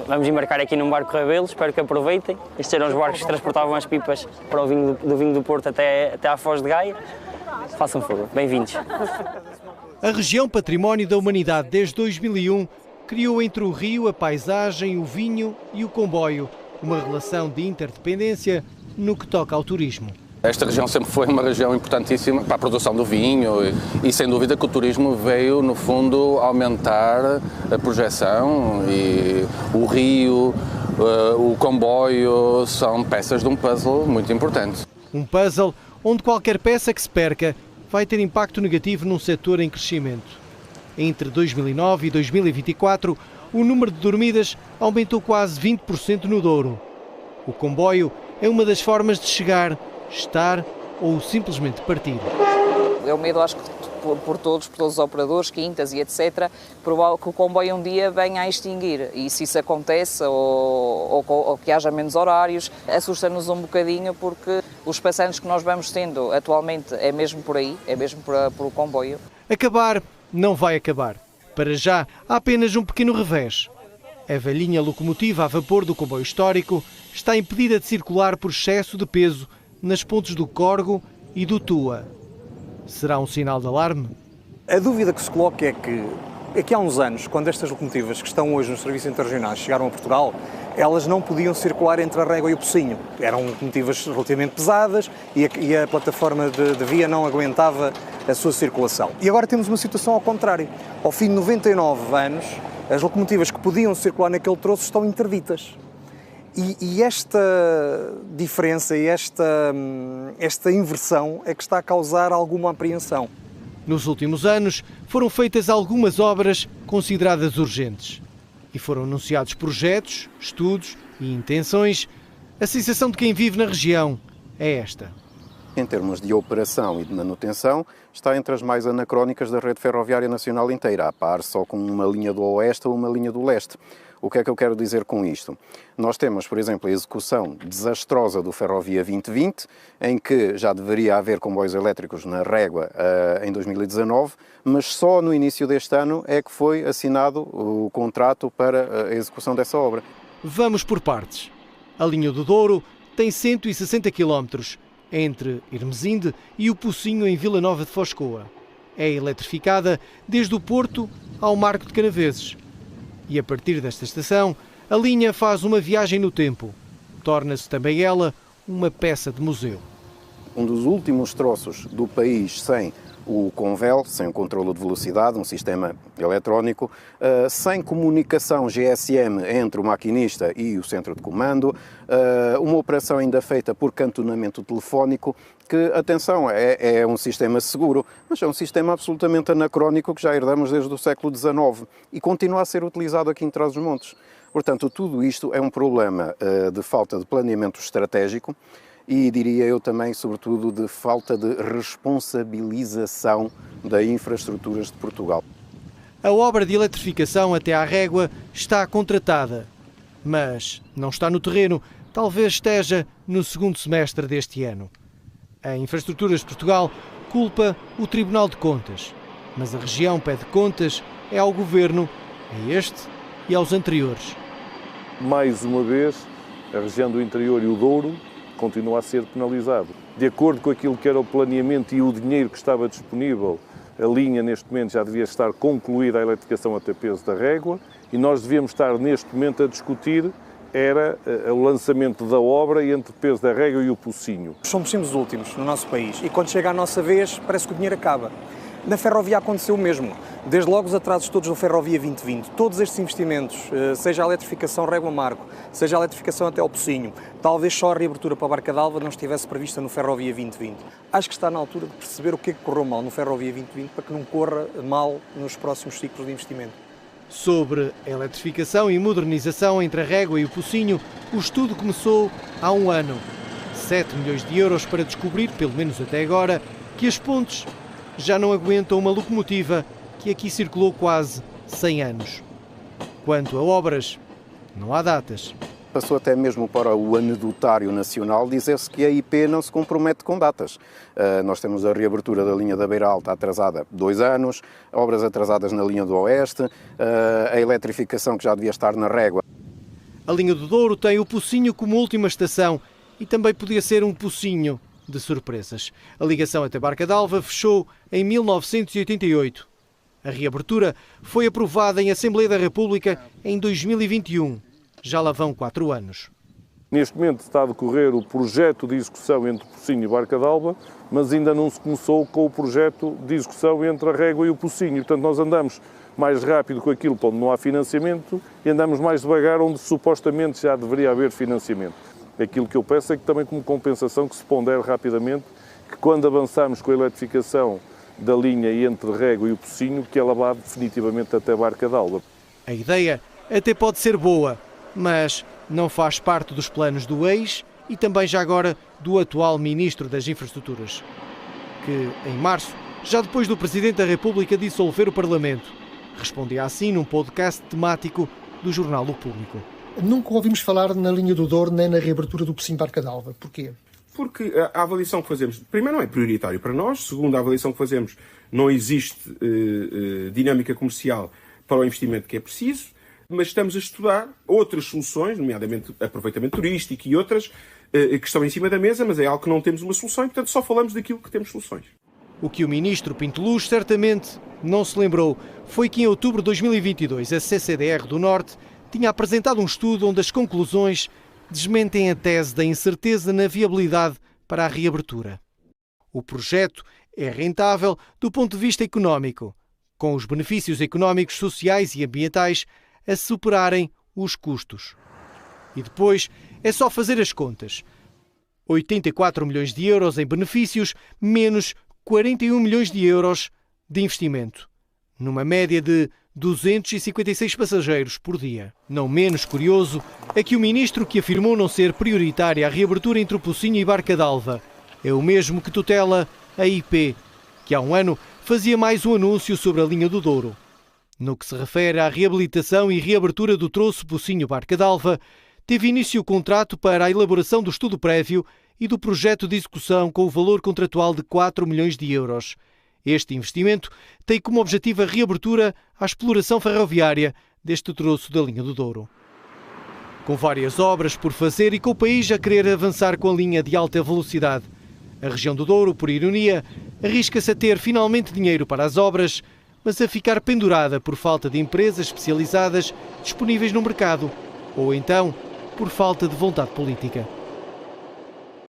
Vamos embarcar aqui num barco Rebelo, espero que aproveitem. Estes eram os barcos que transportavam as pipas para o vinho do Porto até à Foz de Gaia. Façam favor, bem-vindos. A região Património da Humanidade desde 2001 criou entre o rio, a paisagem, o vinho e o comboio uma relação de interdependência no que toca ao turismo. Esta região sempre foi uma região importantíssima para a produção do vinho e sem dúvida que o turismo veio, no fundo, aumentar a projeção e o rio, o comboio são peças de um puzzle muito importante. Um puzzle onde qualquer peça que se perca vai ter impacto negativo num setor em crescimento. Entre 2009 e 2024, o número de dormidas aumentou quase 20% no Douro. O comboio é uma das formas de chegar, estar ou simplesmente partir. É o medo, acho que por todos os operadores, quintas e etc., que o comboio um dia venha a extinguir. E se isso acontece, ou que haja menos horários, assusta-nos um bocadinho, porque os passageiros que nós vamos tendo atualmente é mesmo por aí, é mesmo por o comboio. Acabar não vai acabar. Para já, há apenas um pequeno revés. A velhinha locomotiva a vapor do comboio histórico está impedida de circular por excesso de peso nas pontes do Corgo e do Tua. Será um sinal de alarme? A dúvida que se coloca é que há uns anos, quando estas locomotivas que estão hoje nos serviços interregionais chegaram a Portugal, elas não podiam circular entre a Régua e o Pocinho. Eram locomotivas relativamente pesadas e a plataforma de via não aguentava a sua circulação. E agora temos uma situação ao contrário. Ao fim de 99 anos, as locomotivas que podiam circular naquele troço estão interditas. E esta diferença e esta inversão é que está a causar alguma apreensão. Nos últimos anos foram feitas algumas obras consideradas urgentes e foram anunciados projetos, estudos e intenções. A sensação de quem vive na região é esta. Em termos de operação e de manutenção, está entre as mais anacrónicas da rede ferroviária nacional inteira, a par só com uma linha do Oeste ou uma linha do Leste. O que é que eu quero dizer com isto? Nós temos, por exemplo, a execução desastrosa do Ferrovia 2020, em que já deveria haver comboios elétricos na Régua em 2019, mas só no início deste ano é que foi assinado o contrato para a execução dessa obra. Vamos por partes. A linha do Douro tem 160 km entre Irmesinde e o Pocinho, em Vila Nova de Foscoa. É eletrificada desde o Porto ao Marco de Canaveses. E a partir desta estação, a linha faz uma viagem no tempo. Torna-se também ela uma peça de museu. Um dos últimos troços do país sem o Convel, sem o controle de velocidade, um sistema eletrónico, sem comunicação GSM entre o maquinista e o centro de comando, uma operação ainda feita por cantonamento telefónico, que, atenção, é um sistema seguro, mas é um sistema absolutamente anacrónico que já herdamos desde o século XIX e continua a ser utilizado aqui em Trás-os-Montes. Portanto, tudo isto é um problema de falta de planeamento estratégico e, diria eu também, sobretudo, de falta de responsabilização das infraestruturas de Portugal. A obra de eletrificação até à Régua está contratada, mas não está no terreno, talvez esteja no segundo semestre deste ano. A Infraestruturas de Portugal culpa o Tribunal de Contas, mas a região pede contas ao Governo, a este e aos anteriores. Mais uma vez, a região do interior e o Douro continua a ser penalizado. De acordo com aquilo que era o planeamento e o dinheiro que estava disponível, a linha neste momento já devia estar concluída a eletrificação até peso da Régua e nós devíamos estar neste momento a discutir era o lançamento da obra entre Peso da Régua e o Pocinho. Somos sempre os últimos no nosso país e quando chega a nossa vez parece que o dinheiro acaba. Na ferrovia aconteceu o mesmo, desde logo os atrasos todos da Ferrovia 2020, todos estes investimentos, seja a eletrificação Régua-Marco, seja a eletrificação até ao Pocinho, talvez só a reabertura para a Barca d'Alva não estivesse prevista no Ferrovia 2020. Acho que está na altura de perceber o que é que correu mal no Ferrovia 2020 para que não corra mal nos próximos ciclos de investimento. Sobre a eletrificação e modernização entre a Régua e o Pocinho, o estudo começou há um ano. 7 milhões de euros para descobrir, pelo menos até agora, que as pontes já não aguentam uma locomotiva que aqui circulou quase 100 anos. Quanto a obras, não há datas. Passou até mesmo para o anedotário nacional dizer-se que a IP não se compromete com datas. Nós temos a reabertura da linha da Beira Alta atrasada 2 anos, obras atrasadas na linha do Oeste, a eletrificação que já devia estar na Régua A linha do Douro tem o Pocinho como última estação e também podia ser um pocinho de surpresas. A ligação até Barca d'Alva fechou em 1988. A reabertura foi aprovada em Assembleia da República em 2021. Já lá vão 4 anos. Neste momento está a decorrer o projeto de execução entre o Pocinho e Barca d'Alva, mas ainda não se começou com o projeto de execução entre a Régua e o Pocinho. Portanto, nós andamos mais rápido com aquilo para onde não há financiamento e andamos mais devagar onde supostamente já deveria haver financiamento. Aquilo que eu peço é que também como compensação que se pondere rapidamente que quando avançarmos com a eletrificação da linha entre Régua e o Pocinho, que ela vá definitivamente até Barca d'Alva. A ideia até pode ser boa, mas não faz parte dos planos do ex e também já agora do atual Ministro das Infraestruturas, que em março, já depois do Presidente da República dissolver o Parlamento, respondia assim num podcast temático do jornal O Público. Nunca ouvimos falar na linha do Douro nem na reabertura do Pocinho Barca d'Alva. Porquê? Porque a avaliação que fazemos, primeiro, não é prioritário para nós, segundo, a avaliação que fazemos, não existe dinâmica comercial para o investimento que é preciso, mas estamos a estudar outras soluções, nomeadamente aproveitamento turístico e outras, que estão em cima da mesa, mas é algo que não temos uma solução e, portanto, só falamos daquilo que temos soluções. O que o ministro Pinto Luz certamente não se lembrou foi que em outubro de 2022 a CCDR do Norte tinha apresentado um estudo onde as conclusões desmentem a tese da incerteza na viabilidade para a reabertura. O projeto é rentável do ponto de vista económico, com os benefícios económicos, sociais e ambientais a superarem os custos. E depois é só fazer as contas. 84 milhões de euros em benefícios, menos 41 milhões de euros de investimento, numa média de 256 passageiros por dia. Não menos curioso é que o ministro que afirmou não ser prioritária a reabertura entre o Pocinho e Barca d'Alva é o mesmo que tutela a IP, que há um ano fazia mais um anúncio sobre a linha do Douro. No que se refere à reabilitação e reabertura do troço Pocinho-Barca d'Alva, teve início o contrato para a elaboração do estudo prévio e do projeto de execução com o valor contratual de 4 milhões de euros. Este investimento tem como objetivo a reabertura à exploração ferroviária deste troço da linha do Douro. Com várias obras por fazer e com o país a querer avançar com a linha de alta velocidade, a região do Douro, por ironia, arrisca-se a ter finalmente dinheiro para as obras, mas a ficar pendurada por falta de empresas especializadas disponíveis no mercado, ou então por falta de vontade política.